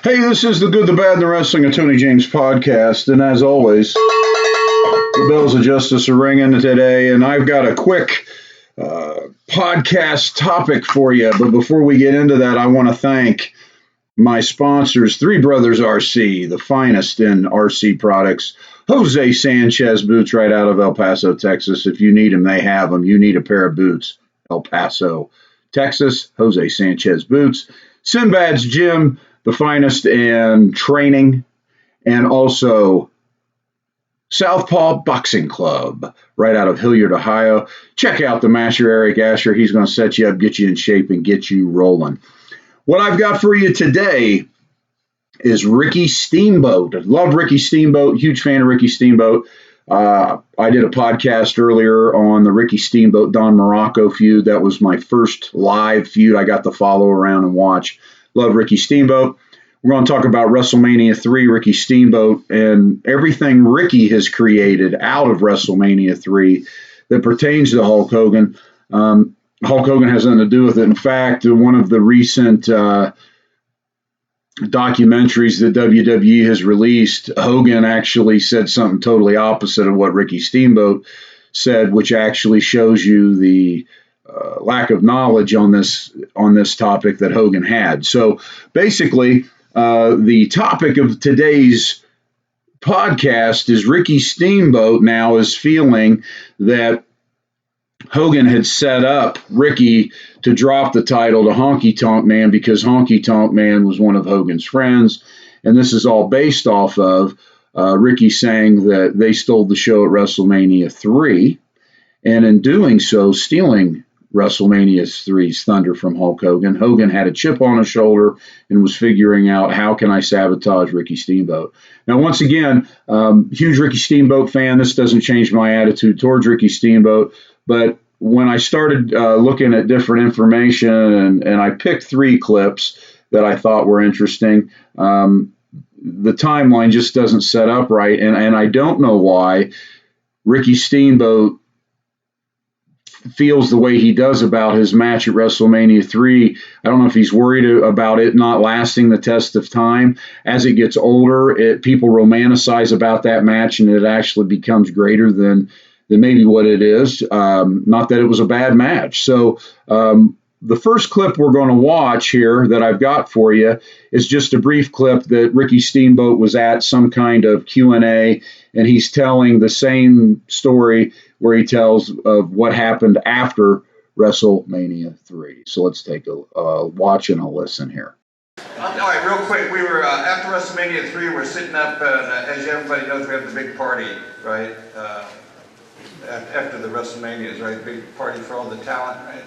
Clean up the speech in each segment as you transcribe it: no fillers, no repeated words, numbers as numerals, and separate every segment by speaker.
Speaker 1: Hey, this is the Good, the Bad, and the Wrestling of Tony James podcast. And as always, the bells of justice are ringing today. And I've got a quick podcast topic for you. But before we get into that, I want to thank my sponsors, Three Brothers RC, the finest in RC products. Jose Sanchez boots right out of El Paso, Texas. If you need them, they have them. You need a pair of boots, El Paso, Texas, Jose Sanchez boots. Sinbad's Gym, the finest in training, and also Southpaw Boxing Club, right out of Hilliard, Ohio. Check out the master, Eric Asher. He's going to set you up, get you in shape, and get you rolling. What I've got for you today is Ricky Steamboat. I love Ricky Steamboat, huge fan of Ricky Steamboat. I did a podcast earlier on the Ricky Steamboat Don Morocco feud. That was my first live feud I got to follow around and watch. Love Ricky Steamboat. We're going to talk about WrestleMania 3, Ricky Steamboat, and everything Ricky has created out of WrestleMania 3 that pertains to Hulk Hogan. Hulk Hogan has nothing to do with it. In fact, one of the recent documentaries that WWE has released, Hogan actually said something totally opposite of what Ricky Steamboat said, which actually shows you the lack of knowledge on this topic that Hogan had. So basically, the topic of today's podcast is Ricky Steamboat now is feeling that Hogan had set up Ricky to drop the title to Honky Tonk Man because Honky Tonk Man was one of Hogan's friends. And this is all based off of Ricky saying that they stole the show at WrestleMania 3, and in doing so, stealing WrestleMania 3's thunder from Hulk Hogan. Hogan had a chip on his shoulder and was figuring out, how can I sabotage Ricky Steamboat? Now, once again, huge Ricky Steamboat fan. This doesn't change my attitude towards Ricky Steamboat. But when I started looking at different information, and I picked 3 clips that I thought were interesting, the timeline just doesn't set up right. And I don't know why Ricky Steamboat feels the way he does about his match at WrestleMania 3. I don't know if he's worried about it not lasting the test of time. As it gets older, people romanticize about that match, and it actually becomes greater than maybe what it is. Not that it was a bad match. So the first clip we're going to watch here that I've got for you is just a brief clip that Ricky Steamboat was at some kind of Q&A, and he's telling the same story where he tells of what happened after WrestleMania 3. So let's take a watch and a listen here.
Speaker 2: All right, real quick, we were, after WrestleMania 3, we're sitting up, as everybody knows, we have the big party, right? After the WrestleManias, right? Big party for all the talent, right?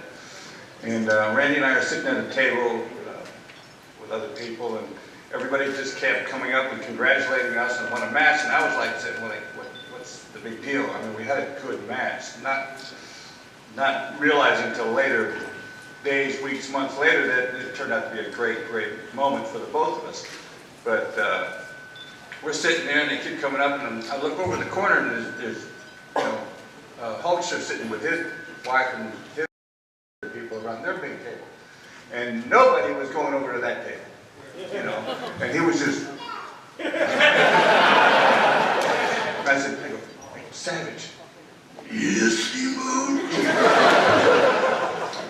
Speaker 2: And Randy and I are sitting at a table with other people, and everybody just kept coming up and congratulating us on what a match. And I was like, saying, well, what's the big deal? I mean, we had a good match. Not realizing until later, days, weeks, months later, that it turned out to be a great moment for the both of us. But we're sitting there, and they keep coming up, and I look over the corner, and there's Hulkster sitting with his wife and his people around their big table. And nobody was going over to that table, you know. And he was just... I said, hey, Savage. Yes, Steamboat.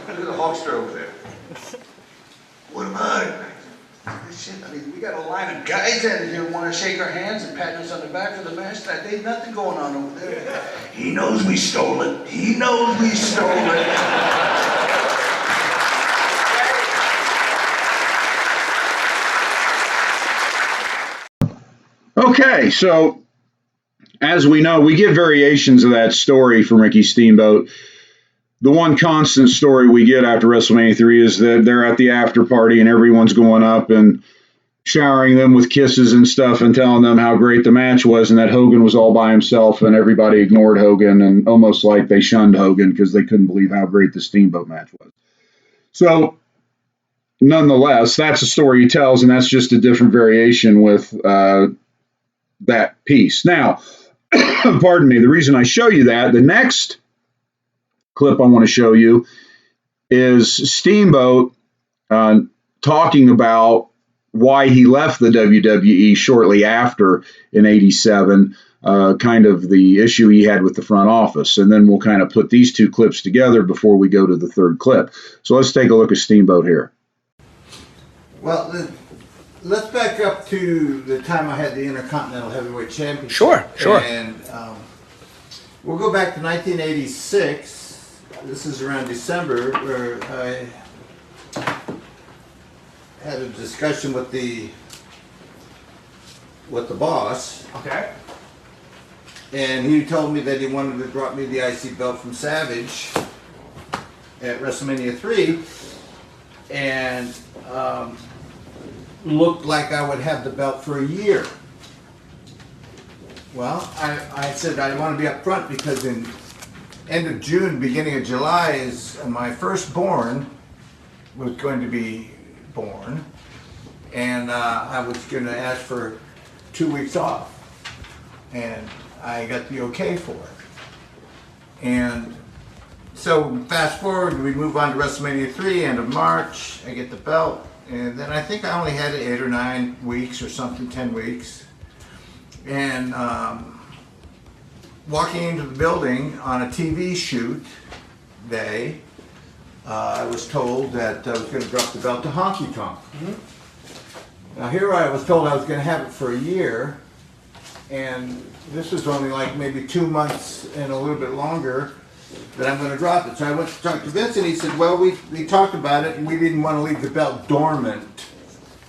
Speaker 2: Look at the Hulkster over there. What about it? Shit, I mean, we got a line of guys in here who want to shake our hands and pat us on the back for the match. There ain't nothing going on over there. He knows we stole it. He knows we stole it.
Speaker 1: Okay, so as we know, we get variations of that story from Ricky Steamboat. The one constant story we get after WrestleMania 3 is that they're at the after party and everyone's going up and showering them with kisses and stuff and telling them how great the match was, and that Hogan was all by himself and everybody ignored Hogan, and almost like they shunned Hogan because they couldn't believe how great the Steamboat match was. So nonetheless, that's a story he tells, and that's just a different variation with that piece. Now, pardon me, the reason I show you that, the next clip I want to show you is Steamboat talking about why he left the WWE shortly after in '87, kind of the issue he had with the front office. And then we'll kind of put these two clips together before we go to the third clip. So let's take a look at Steamboat here.
Speaker 3: Well, let's back up to the time I had the Intercontinental Heavyweight Championship.
Speaker 4: Sure.
Speaker 3: And we'll go back to 1986. This is around December, where I had a discussion with the boss.
Speaker 4: Okay.
Speaker 3: And he told me that he wanted to drop me the IC belt from Savage at WrestleMania 3. And looked like I would have the belt for a year. Well, I said I want to be up front because in end of June, beginning of July is my firstborn was going to be born. And I was going to ask for 2 weeks off. And I got the okay for it. And so fast forward, we move on to WrestleMania 3, end of March. I get the belt. And then I think I only had it 8 or 9 weeks or something, 10 weeks. And walking into the building on a TV shoot day, I was told that I was going to drop the belt to Honky Tonk. Now here I was told I was going to have it for a year, and this was only like maybe 2 months and a little bit longer that I'm going to drop it. So I went to talk to Vince, and he said, well, we talked about it, and we didn't want to leave the belt dormant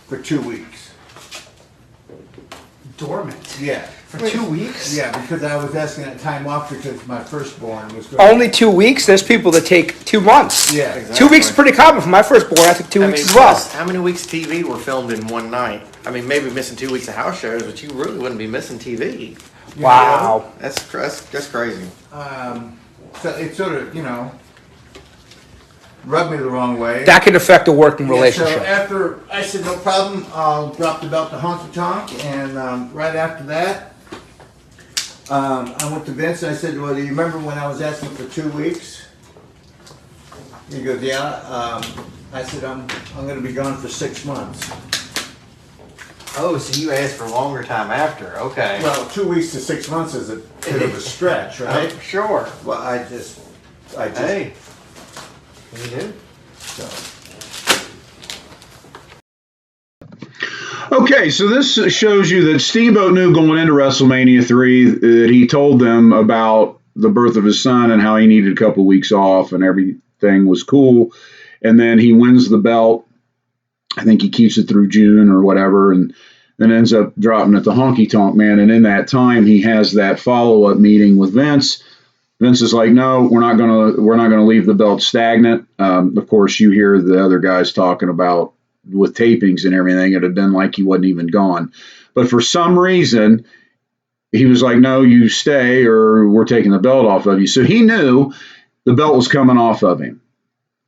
Speaker 3: for 2 weeks.
Speaker 4: Dormant?
Speaker 3: Yeah.
Speaker 4: For 2 weeks?
Speaker 3: Yeah, because I was asking that time off because my firstborn was going.
Speaker 4: Only 2 weeks? There's people that take 2 months.
Speaker 3: Yeah,
Speaker 5: Exactly.
Speaker 4: 2 weeks is pretty common. For my firstborn, I took 2 weeks as well.
Speaker 5: How many weeks TV were filmed in one night? I mean, maybe missing 2 weeks of house shows, but you really wouldn't be missing TV.
Speaker 4: Wow.
Speaker 5: That's crazy.
Speaker 3: So it sort of, rubbed me the wrong way.
Speaker 4: That can affect a working
Speaker 3: Yeah,
Speaker 4: relationship.
Speaker 3: so after, I said, no problem, I'll drop the belt to Honky Tonk, and right after that, I went to Vince and I said, well, do you remember when I was asking for 2 weeks? He goes, yeah. I said, I'm going to be gone for 6 months.
Speaker 5: Oh, so you asked for a longer time after? Okay.
Speaker 3: Well, 2 weeks to 6 months is a bit of a stretch, right?
Speaker 5: Sure.
Speaker 3: Well, I just.
Speaker 5: Hey. You do.
Speaker 3: So.
Speaker 1: Okay, so this shows you that Steamboat knew going into WrestleMania 3 that he told them about the birth of his son and how he needed a couple weeks off and everything was cool. And then he wins the belt. I think he keeps it through June or whatever, and then ends up dropping it to Honky Tonk Man. And in that time, he has that follow-up meeting with Vince. Vince is like, no, we're not gonna leave the belt stagnant. Of course, you hear the other guys talking about with tapings and everything, it had been like he wasn't even gone. But for some reason, he was like, no, you stay or we're taking the belt off of you. So he knew the belt was coming off of him.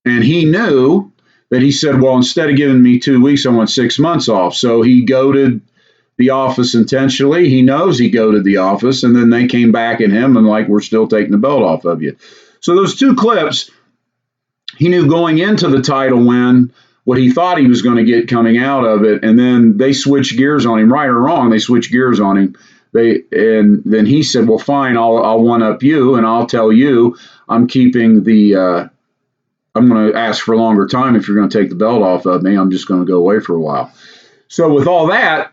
Speaker 1: And he knew that he said, well, instead of giving me 2 weeks, I want 6 months off. So he goaded the office intentionally. He knows he goaded the office. And then they came back at him and like, we're still taking the belt off of you. So those two clips, he knew going into the title win what he thought he was going to get coming out of it, and then they switched gears on him, right or wrong. They switched gears on him. And then he said, "Well, fine, I'll one up you, and I'll tell you I'm keeping the. I'm going to ask for a longer time if you're going to take the belt off of me. I'm just going to go away for a while." So with all that,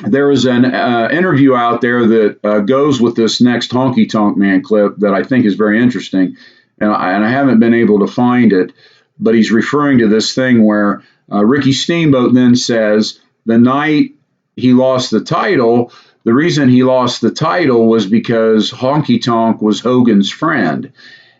Speaker 1: there is an interview out there that goes with this next Honky Tonk Man clip that I think is very interesting, and I haven't been able to find it. But he's referring to this thing where Ricky Steamboat then says the night he lost the title, the reason he lost the title was because Honky Tonk was Hogan's friend.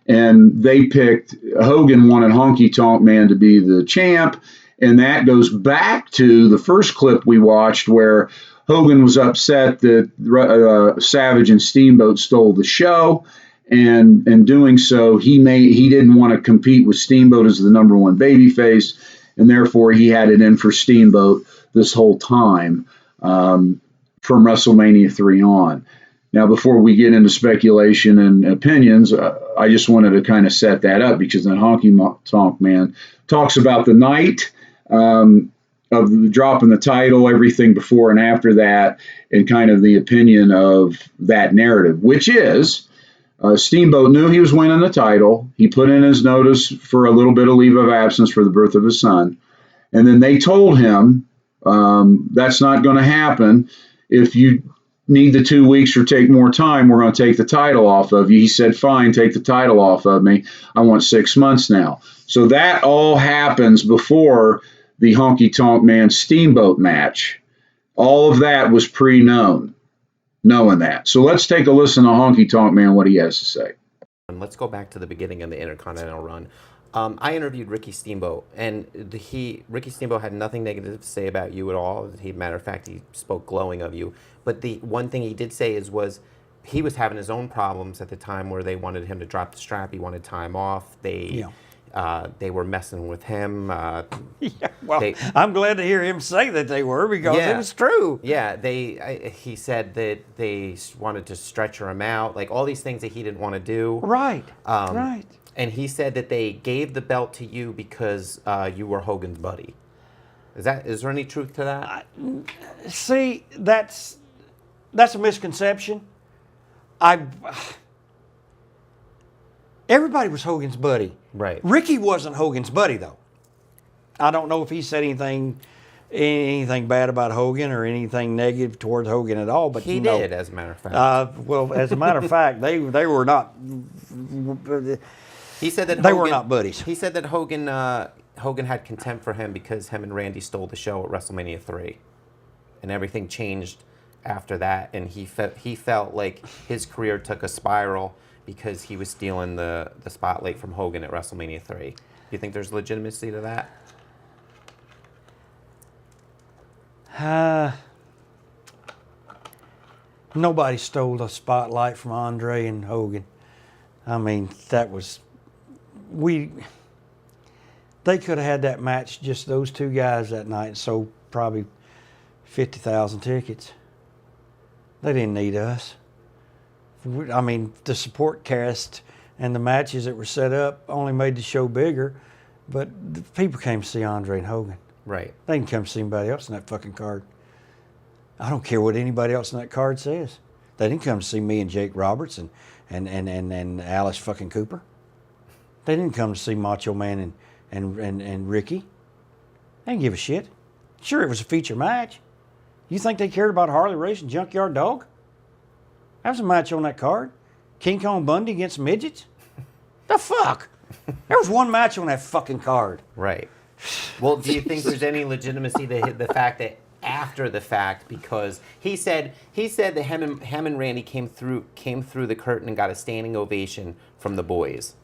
Speaker 1: And they picked, Hogan wanted Honky Tonk Man to be the champ. And that goes back to the first clip we watched where Hogan was upset that Savage and Steamboat stole the show. And in doing so, he didn't want to compete with Steamboat as the number one babyface, and therefore he had it in for Steamboat this whole time from WrestleMania 3 on. Now, before we get into speculation and opinions, I just wanted to kind of set that up because then Honky Tonk Man talks about the night. of dropping the title, everything before and after that, and kind of the opinion of that narrative, which is Steamboat knew he was winning the title. He put in his notice for a little bit of leave of absence for the birth of his son. And then they told him that's not going to happen. If you need the 2 weeks or take more time, we're going to take the title off of you. He said, fine, take the title off of me. I want 6 months now. So that all happens before the Honky Tonk Man Steamboat match. All of that was pre-known, knowing that. So let's take a listen to Honky Tonk Man, what he has to say.
Speaker 6: And let's go back to the beginning of the Intercontinental run. I interviewed Ricky Steamboat, and Ricky Steamboat had nothing negative to say about you at all. Matter of fact, he spoke glowing of you. But the one thing he did say was he was having his own problems at the time where they wanted him to drop the strap. He wanted time off. They were messing with him.
Speaker 7: I'm glad to hear him say that they were, because it was true.
Speaker 6: Yeah, he said that they wanted to stretcher him out, like all these things that he didn't want to do.
Speaker 7: Right, right.
Speaker 6: And he said that they gave the belt to you because you were Hogan's buddy. Is there any truth to that?
Speaker 7: See, that's a misconception. Everybody was Hogan's buddy.
Speaker 6: Right.
Speaker 7: Ricky wasn't Hogan's buddy, though. I don't know if he said anything bad about Hogan or anything negative towards Hogan at all. But
Speaker 6: he did, as a matter of fact.
Speaker 7: Well, as a matter of fact, they were not.
Speaker 6: He said that
Speaker 7: they were not buddies.
Speaker 6: He said that Hogan had contempt for him because him and Randy stole the show at WrestleMania 3, and everything changed after that. And he felt like his career took a spiral because he was stealing the spotlight from Hogan at WrestleMania 3. Do you think there's legitimacy to that?
Speaker 7: Nobody stole the spotlight from Andre and Hogan. I mean, they could have had that match, just those two guys that night, and sold probably 50,000 tickets. They didn't need us. I mean, the support cast and the matches that were set up only made the show bigger, but the people came to see Andre and Hogan.
Speaker 6: Right.
Speaker 7: They didn't come to see anybody else in that fucking card. I don't care what anybody else in that card says. They didn't come to see me and Jake Roberts and Alice fucking Cooper. They didn't come to see Macho Man and Ricky. They didn't give a shit. Sure, it was a feature match. You think they cared about Harley Race and Junkyard Dog? That was a match on that card. King Kong Bundy against midgets? The fuck? There was one match on that fucking card.
Speaker 6: Right. Well, do you think there's any legitimacy to the fact that after the fact, because he said that him and Randy came through the curtain and got a standing ovation from the boys.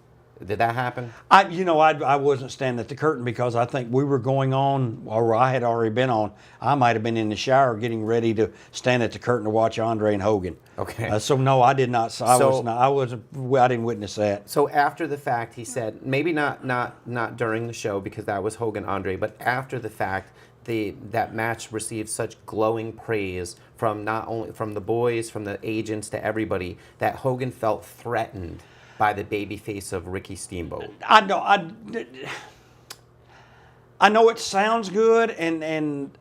Speaker 6: Did that happen?
Speaker 7: I wasn't standing at the curtain because I think we were going on, or I had already been on. I might have been in the shower getting ready to stand at the curtain to watch Andre and Hogan.
Speaker 6: Okay.
Speaker 7: So no, I did not. I didn't witness that.
Speaker 6: So after the fact, he said, maybe not during the show because that was Hogan Andre, but after the fact, that match received such glowing praise from not only from the boys, from the agents, to everybody, that Hogan felt threatened by the babyface of Ricky Steamboat.
Speaker 7: I know it sounds good, and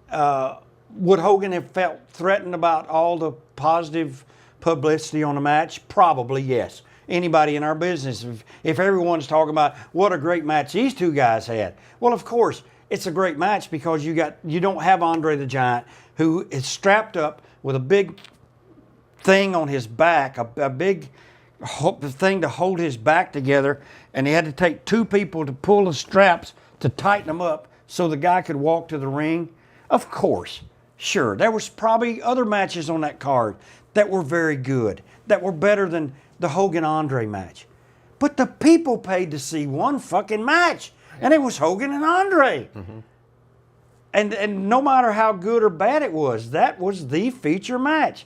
Speaker 7: would Hogan have felt threatened about all the positive publicity on the match? Probably, yes. Anybody in our business, if everyone's talking about what a great match these two guys had, well, of course, it's a great match because you don't have Andre the Giant, who is strapped up with a big thing on his back, a big thing to hold his back together, and he had to take two people to pull the straps to tighten them up so the guy could walk to the ring. Of course, sure, there was probably other matches on that card that were very good, that were better than the Hogan-Andre match. But the people paid to see one fucking match, and it was Hogan and Andre. Mm-hmm. And no matter how good or bad it was, that was the feature match.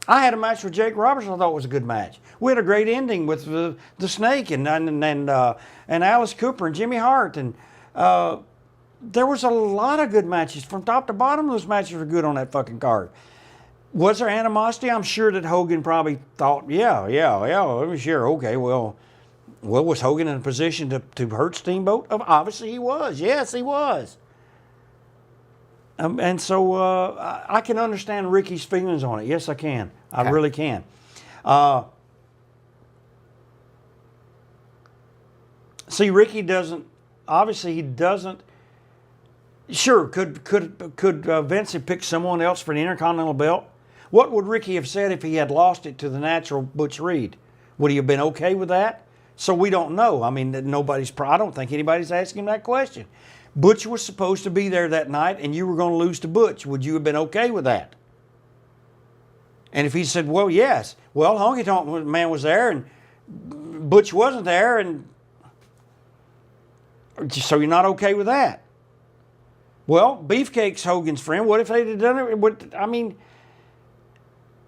Speaker 7: I had a match with Jake Roberts I thought was a good match. We had a great ending with the Snake and Alice Cooper and Jimmy Hart. And there was a lot of good matches. From top to bottom, those matches were good on that fucking card. Was there animosity? I'm sure that Hogan probably thought, yeah, sure, okay, well, was Hogan in a position to hurt Steamboat? Obviously he was. Yes, he was. And so I can understand Ricky's feelings on it. Yes, I can. I
Speaker 6: Okay.
Speaker 7: really can. See, Ricky doesn't. Obviously, he doesn't. Sure, could Vince have picked someone else for the Intercontinental belt? What would Ricky have said if he had lost it to the natural Butch Reed? Would he have been okay with that? So we don't know. I mean, I don't think anybody's asking him that question. Butch was supposed to be there that night, and you were going to lose to Butch. Would you have been okay with that? And if he said, well, yes. Well, Honky Tonk Man was there, and Butch wasn't there, and so you're not okay with that. Well, Beefcake's Hogan's friend. What if they'd have done it?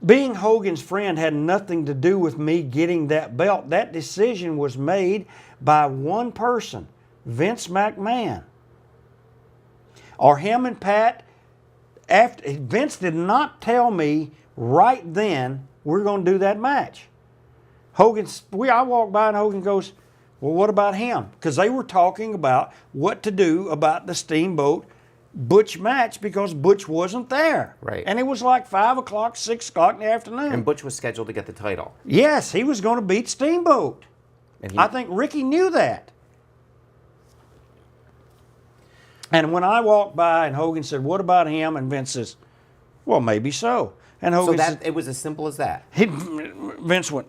Speaker 7: Being Hogan's friend had nothing to do with me getting that belt. That decision was made by one person, Vince McMahon. Or him and Pat. Vince did not tell me right then we're going to do that match. I walked by and Hogan goes, well, what about him? Because they were talking about what to do about the Steamboat Butch match because Butch wasn't there.
Speaker 6: Right.
Speaker 7: And it was like 5 o'clock, 6 o'clock in the afternoon.
Speaker 6: And Butch was scheduled to get the title.
Speaker 7: Yes, he was going to beat Steamboat.
Speaker 6: And
Speaker 7: I think Ricky knew that. And when I walked by and Hogan said, what about him? And Vince says, well, maybe so. And Hogan said,
Speaker 6: it was as simple as that.
Speaker 7: Vince went,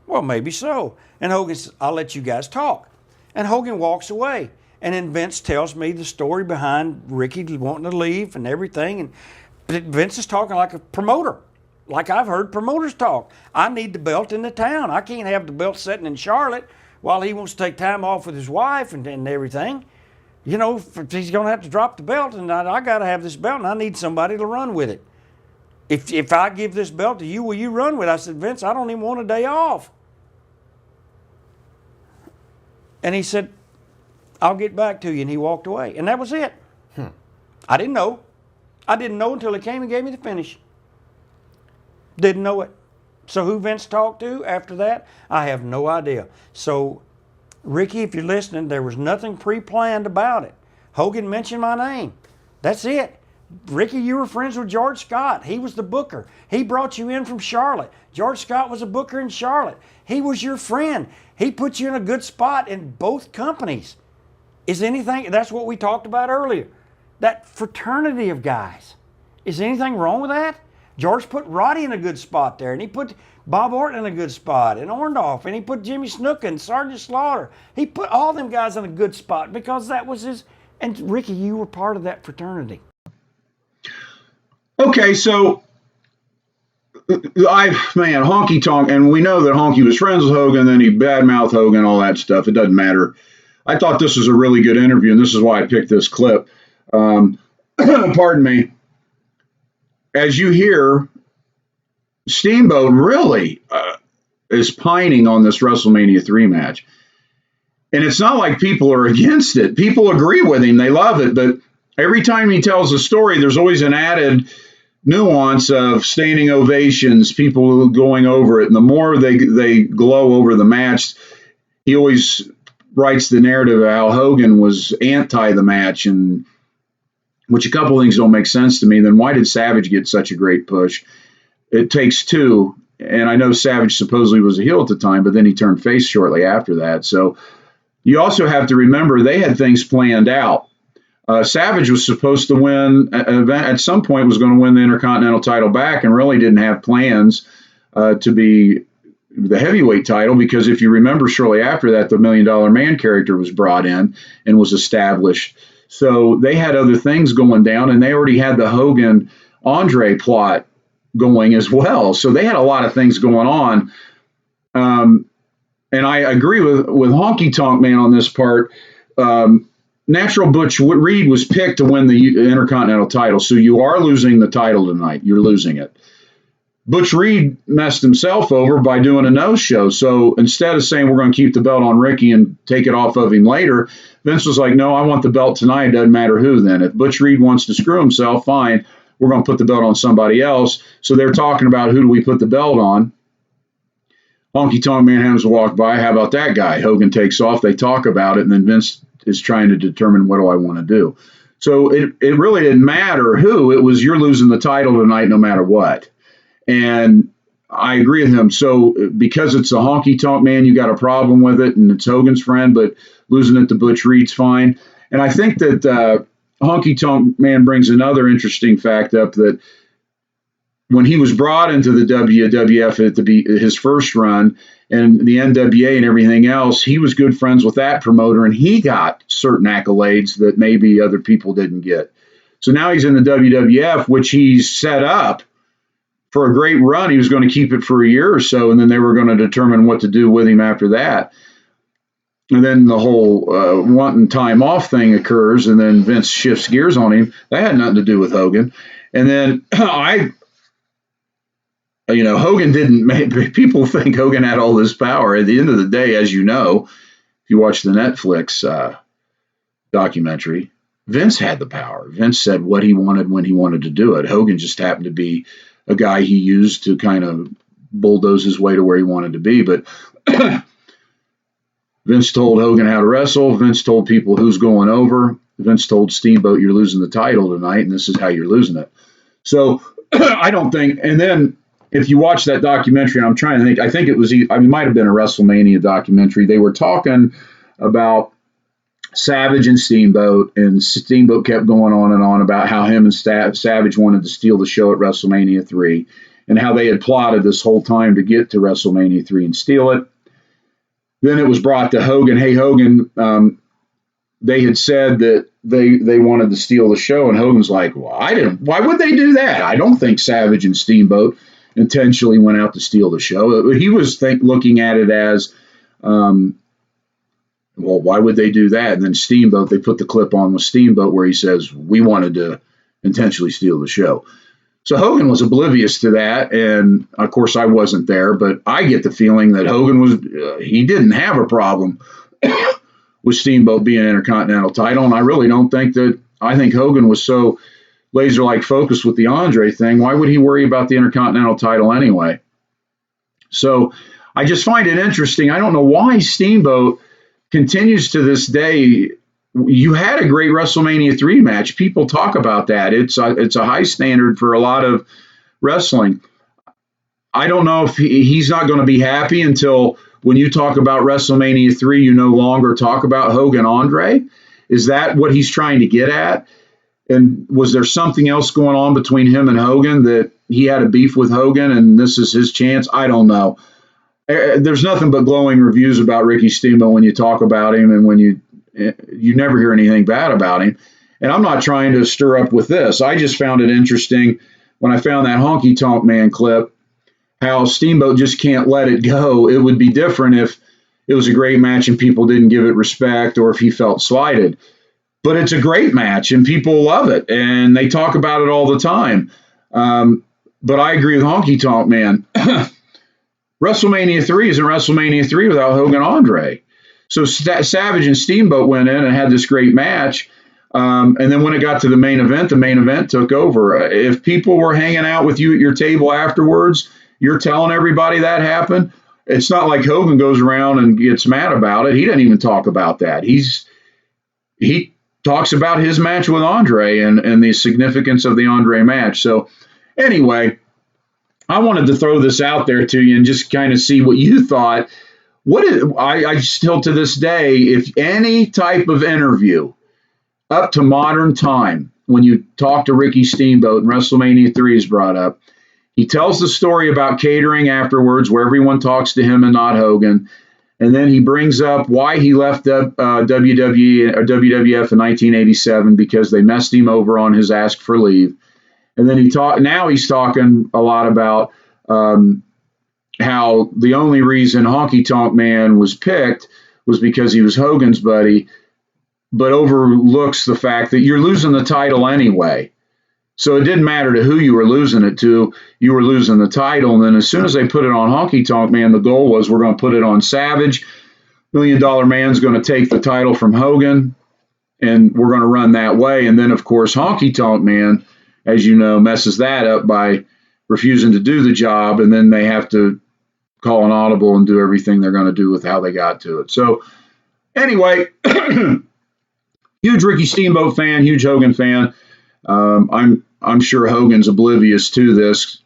Speaker 7: well, maybe so. And Hogan says, I'll let you guys talk. And Hogan walks away. And then Vince tells me the story behind Ricky wanting to leave and everything. But Vince is talking like a promoter, like I've heard promoters talk. I need the belt in the town. I can't have the belt sitting in Charlotte while he wants to take time off with his wife and everything. You know, he's going to have to drop the belt, and I got to have this belt, and I need somebody to run with it. If I give this belt to you, will you run with it? I said, Vince, I don't even want a day off. And he said, I'll get back to you. And he walked away. And that was it. I didn't know. I didn't know until he came and gave me the finish. Didn't know it. So who Vince talked to after that, I have no idea. So, Ricky, if you're listening, there was nothing pre-planned about it. Hogan mentioned my name. That's it. Ricky, you were friends with George Scott. He was the booker. He brought you in from Charlotte. George Scott was a booker in Charlotte. He was your friend. He put you in a good spot in both companies. That's what we talked about earlier. That fraternity of guys. Is anything wrong with that? George put Roddy in a good spot there, and he put Bob Orton in a good spot, and Orndorff, and he put Jimmy Snuka and Sergeant Slaughter. He put all them guys in a good spot because that was his. And Ricky, you were part of that fraternity.
Speaker 1: Okay, so Honky Tonk, and we know that Honky was friends with Hogan, then he badmouthed Hogan, all that stuff. It doesn't matter. I thought this was a really good interview, and this is why I picked this clip. Pardon me. As you hear, Steamboat really is pining on this WrestleMania 3 match. And it's not like people are against it. People agree with him. They love it. But every time he tells a story, there's always an added nuance of standing ovations, people going over it. And the more they glow over the match, he always writes the narrative of how Hogan was anti the match, and which a couple of things don't make sense to me. Then why did Savage get such a great push? It takes two. And I know Savage supposedly was a heel at the time, but then he turned face shortly after that. So you also have to remember they had things planned out. Savage was supposed to win, at some point was going to win the Intercontinental title back, and really didn't have plans to be the heavyweight title, because if you remember, shortly after that, the $1 Million Man character was brought in and was established. So they had other things going down, and they already had the Hogan-Andre plot going as well. So they had a lot of things going on. And I agree with Honky Tonk Man on this part. Natural Butch Reed was picked to win the Intercontinental title, so you are losing the title tonight. You're losing it. Butch Reed messed himself over by doing a no-show. So instead of saying we're going to keep the belt on Ricky and take it off of him later, Vince was like, no, I want the belt tonight. It doesn't matter who then. If Butch Reed wants to screw himself, fine. We're going to put the belt on somebody else. So they're talking about who do we put the belt on. Honky Tonk Man happens to walk by. How about that guy? Hogan takes off. They talk about it, and then Vince is trying to determine what do I want to do. So it really didn't matter who. It was, you're losing the title tonight no matter what. And I agree with him. So because it's a honky tonk man, you got a problem with it, and it's Hogan's friend, but losing it to Butch Reed's fine. And I think that honky tonk man brings another interesting fact up, that when he was brought into the WWF at his first run and the NWA and everything else, he was good friends with that promoter, and he got certain accolades that maybe other people didn't get. So now he's in the WWF, which he's set up for a great run. He was going to keep it for a year or so, and then they were going to determine what to do with him after that. And then the whole wanting time off thing occurs, and then Vince shifts gears on him. That had nothing to do with Hogan. And then Hogan didn't make, people think Hogan had all this power. At the end of the day, as you know, if you watch the Netflix documentary, Vince had the power. Vince said what he wanted when he wanted to do it. Hogan just happened to be a guy he used to kind of bulldoze his way to where he wanted to be. But Vince told Hogan how to wrestle. Vince told people who's going over. Vince told Steamboat, you're losing the title tonight, and this is how you're losing it. So I don't think, and then if you watch that documentary, and I'm trying to think, I think it might have been a WrestleMania documentary. They were talking about Savage and Steamboat, and Steamboat kept going on and on about how him and Savage wanted to steal the show at WrestleMania 3, and how they had plotted this whole time to get to WrestleMania 3 and steal it. Then it was brought to Hogan. Hey, Hogan, they had said that they wanted to steal the show, and Hogan's like, well, why would they do that? I don't think Savage and Steamboat intentionally went out to steal the show. He was looking at it as, well, why would they do that? And then Steamboat, they put the clip on with Steamboat where he says, we wanted to intentionally steal the show. So Hogan was oblivious to that, and of course I wasn't there, but I get the feeling that Hogan he didn't have a problem with Steamboat being an Intercontinental title, and I really don't think that. I think Hogan was so laser-like focused with the Andre thing. Why would he worry about the Intercontinental title anyway? So I just find it interesting. I don't know why Steamboat continues to this day. You had a great WrestleMania 3 match. People talk about that. It's a high standard for a lot of wrestling. I don't know if he's not going to be happy until when you talk about WrestleMania 3, you no longer talk about Hogan Andre. Is that what he's trying to get at? And was there something else going on between him and Hogan, that he had a beef with Hogan and this is his chance? I don't know. There's nothing but glowing reviews about Ricky Steamboat when you talk about him, and when you never hear anything bad about him. And I'm not trying to stir up with this. I just found it interesting when I found that Honky Tonk Man clip, how Steamboat just can't let it go. It would be different if it was a great match and people didn't give it respect, or if he felt slighted. But it's a great match and people love it, and they talk about it all the time. But I agree with Honky Tonk Man. WrestleMania 3 isn't WrestleMania 3 without Hogan Andre. So Savage and Steamboat went in and had this great match. And then when it got to the main event took over. If people were hanging out with you at your table afterwards, you're telling everybody that happened. It's not like Hogan goes around and gets mad about it. He doesn't even talk about that. He talks about his match with Andre and the significance of the Andre match. So anyway, I wanted to throw this out there to you and just kind of see what you thought. I still to this day, if any type of interview up to modern time, when you talk to Ricky Steamboat and WrestleMania 3 is brought up, he tells the story about catering afterwards, where everyone talks to him and not Hogan. And then he brings up why he left WWE or WWF in 1987, because they messed him over on his ask for leave. And then he's talking a lot about how the only reason Honky Tonk Man was picked was because he was Hogan's buddy, but overlooks the fact that you're losing the title anyway. So it didn't matter to who you were losing it to, you were losing the title. And then as soon as they put it on Honky Tonk Man, the goal was, we're going to put it on Savage. $1 Million Man's going to take the title from Hogan, and we're going to run that way. And then, of course, Honky Tonk Man, as you know, messes that up by refusing to do the job, and then they have to call an audible and do everything they're going to do with how they got to it. So anyway, Huge Ricky Steamboat fan, huge Hogan fan. I'm sure Hogan's oblivious to this,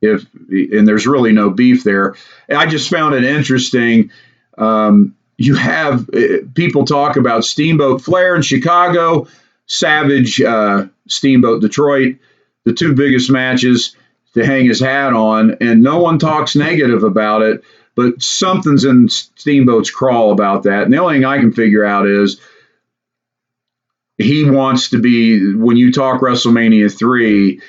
Speaker 1: and there's really no beef there. I just found it interesting. You have people talk about Steamboat Flair in Chicago, Savage Steamboat Detroit, the two biggest matches to hang his hat on, and no one talks negative about it. But something's in Steamboat's crawl about that. And the only thing I can figure out is he wants to be, when you talk WrestleMania 3,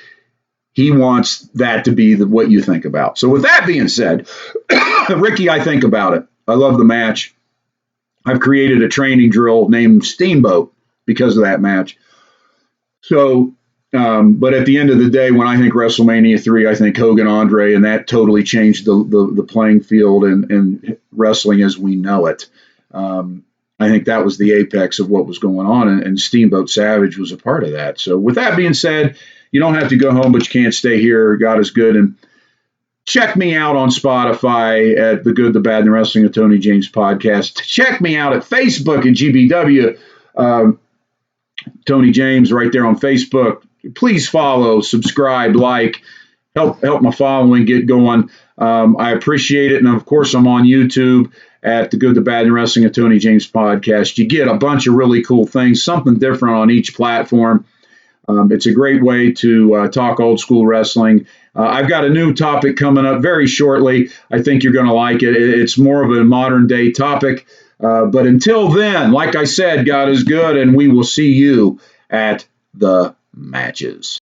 Speaker 1: he wants that to be what you think about. So with that being said, Ricky, I think about it. I love the match. I've created a training drill named Steamboat because of that match. So, but at the end of the day, when I think WrestleMania 3, I think Hogan Andre, and that totally changed the playing field and wrestling as we know it. I think that was the apex of what was going on, and Steamboat Savage was a part of that. So with that being said, you don't have to go home, but you can't stay here. God is good. And check me out on Spotify at The Good, the Bad, and the Wrestling of Tony James podcast. Check me out at Facebook and GBW. Tony James right there on Facebook. Please follow, subscribe, like, help my following get going. I appreciate it. And of course, I'm on YouTube at The Good, the Bad, and Wrestling of Tony James podcast. You get a bunch of really cool things, something different on each platform. It's a great way to talk old school wrestling. I've got a new topic coming up very shortly. I think you're going to like it. It's more of a modern day topic. But until then, like I said, God is good, and we will see you at the matches.